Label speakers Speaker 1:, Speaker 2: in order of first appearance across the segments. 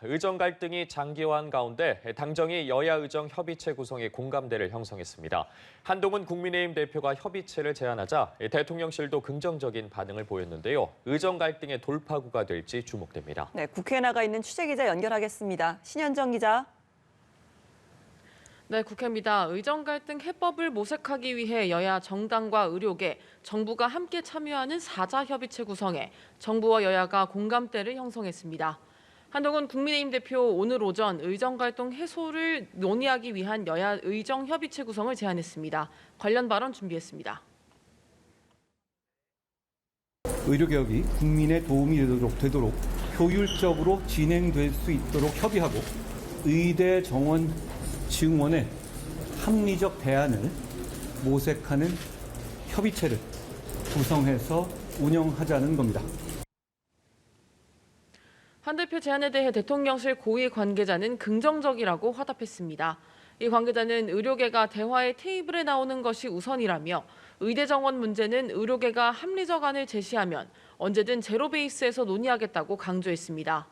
Speaker 1: 의정 갈등이 장기화한 가운데 당정이 여야 의정 협의체 구성에 공감대를 형성했습니다. 한동훈 국민의힘 대표가 협의체를 제안하자 대통령실도 긍정적인 반응을 보였는데요. 의정 갈등의 돌파구가 될지 주목됩니다.
Speaker 2: 네, 국회에 나가 있는 취재기자 연결하겠습니다. 신현정 기자.
Speaker 3: 네, 국회입니다. 의정 갈등 해법을 모색하기 위해 여야 정당과 의료계, 정부가 함께 참여하는 사자협의체 구성에 정부와 여야가 공감대를 형성했습니다. 한동훈 국민의힘 대표 오늘 오전 의정 갈등 해소를 논의하기 위한 여야 의정 협의체 구성을 제안했습니다. 관련 발언 준비했습니다.
Speaker 4: 의료개혁이 국민의 도움이 되도록 효율적으로 진행될 수 있도록 협의하고 의대 정원 증원의 합리적 대안을 모색하는 협의체를 구성해서 운영하자는 겁니다.
Speaker 3: 한 대표 제안에 대해 대통령실 고위 관계자는 긍정적이라고 화답했습니다. 이 관계자는 의료계가 대화의 테이블에 나오는 것이 우선이라며 의대 정원 문제는 의료계가 합리적 안을 제시하면 언제든 제로 베이스에서 논의하겠다고 강조했습니다.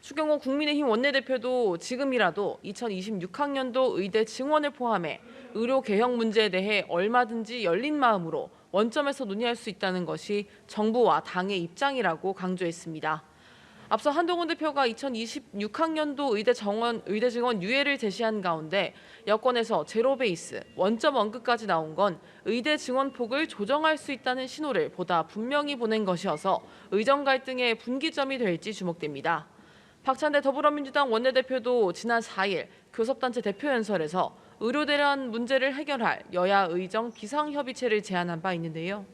Speaker 3: 추경호 국민의힘 원내대표도 지금이라도 2026학년도 의대 증원을 포함해 의료 개혁 문제에 대해 얼마든지 열린 마음으로 원점에서 논의할 수 있다는 것이 정부와 당의 입장이라고 강조했습니다. 앞서 한동훈 대표가 2026학년도 의대 증원 유예를 제시한 가운데 여권에서 제로 베이스, 원점 언급까지 나온 건 의대 증원 폭을 조정할 수 있다는 신호를 보다 분명히 보낸 것이어서 의정 갈등의 분기점이 될지 주목됩니다. 박찬대 더불어민주당 원내대표도 지난 4일 교섭단체 대표연설에서 의료대란 문제를 해결할 여야 의정 비상협의체를 제안한 바 있는데요.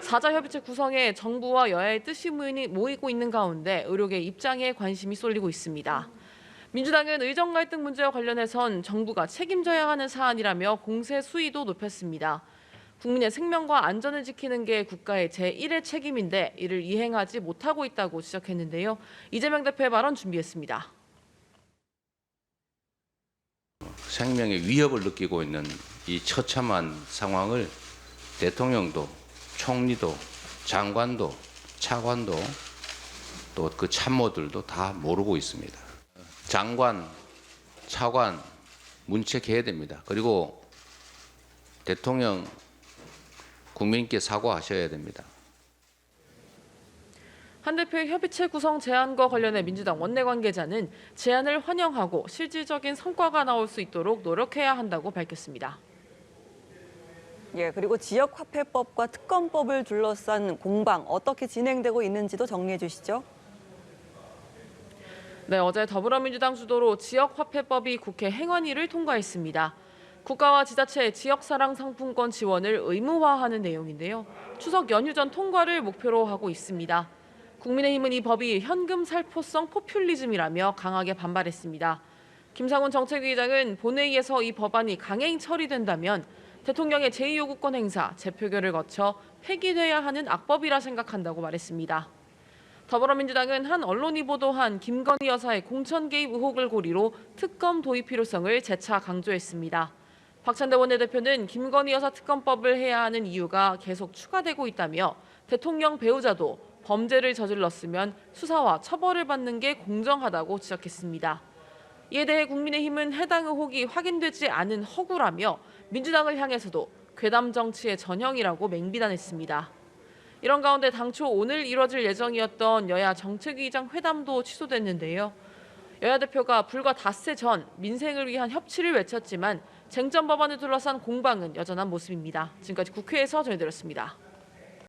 Speaker 3: 사자협의체 구성에 정부와 여야의 뜻이 모이고 있는 가운데 의료계 입장에 관심이 쏠리고 있습니다. 민주당은 의정 갈등 문제와 관련해선 정부가 책임져야 하는 사안이라며 공세 수위도 높였습니다. 국민의 생명과 안전을 지키는 게 국가의 제1의 책임인데 이를 이행하지 못하고 있다고 지적했는데요. 이재명 대표의 발언 준비했습니다.
Speaker 5: 생명의 위협을 느끼고 있는 이 처참한 상황을 대통령도 총리도 장관도 차관도 또 그 참모들도 다 모르고 있습니다. 장관, 차관 문책해야 됩니다. 그리고 대통령 국민께 사과하셔야 됩니다.
Speaker 3: 한 대표의 협의체 구성 제안과 관련해 민주당 원내 관계자는 제안을 환영하고 실질적인 성과가 나올 수 있도록 노력해야 한다고 밝혔습니다.
Speaker 2: 예, 그리고 지역화폐법과 특검법을 둘러싼 공방 어떻게 진행되고 있는지도 정리해 주시죠.
Speaker 3: 네, 어제 더불어민주당 주도로 지역화폐법이 국회 행안위를 통과했습니다. 국가와 지자체 지역사랑 상품권 지원을 의무화하는 내용인데요. 추석 연휴 전 통과를 목표로 하고 있습니다. 국민의힘은 이 법이 현금 살포성 포퓰리즘이라며 강하게 반발했습니다. 김상훈 정책위의장은 본회의에서 이 법안이 강행 처리된다면 대통령의 제2요구권 행사, 재표결을 거쳐 폐기돼야 하는 악법이라 생각한다고 말했습니다. 더불어민주당은 한 언론이 보도한 김건희 여사의 공천 개입 의혹을 고리로 특검 도입 필요성을 재차 강조했습니다. 박찬대 원내대표는 김건희 여사 특검법을 해야 하는 이유가 계속 추가되고 있다며 대통령 배우자도 범죄를 저질렀으면 수사와 처벌을 받는 게 공정하다고 지적했습니다. 이에 대해 국민의힘은 해당 의혹이 확인되지 않은 허구라며 민주당을 향해서도 괴담 정치의 전형이라고 맹비난했습니다. 이런 가운데 당초 오늘 이뤄질 예정이었던 여야 정책위의장 회담도 취소됐는데요. 여야 대표가 불과 닷새 전 민생을 위한 협치를 외쳤지만 쟁점 법안을 둘러싼 공방은 여전한 모습입니다. 지금까지 국회에서 전해드렸습니다.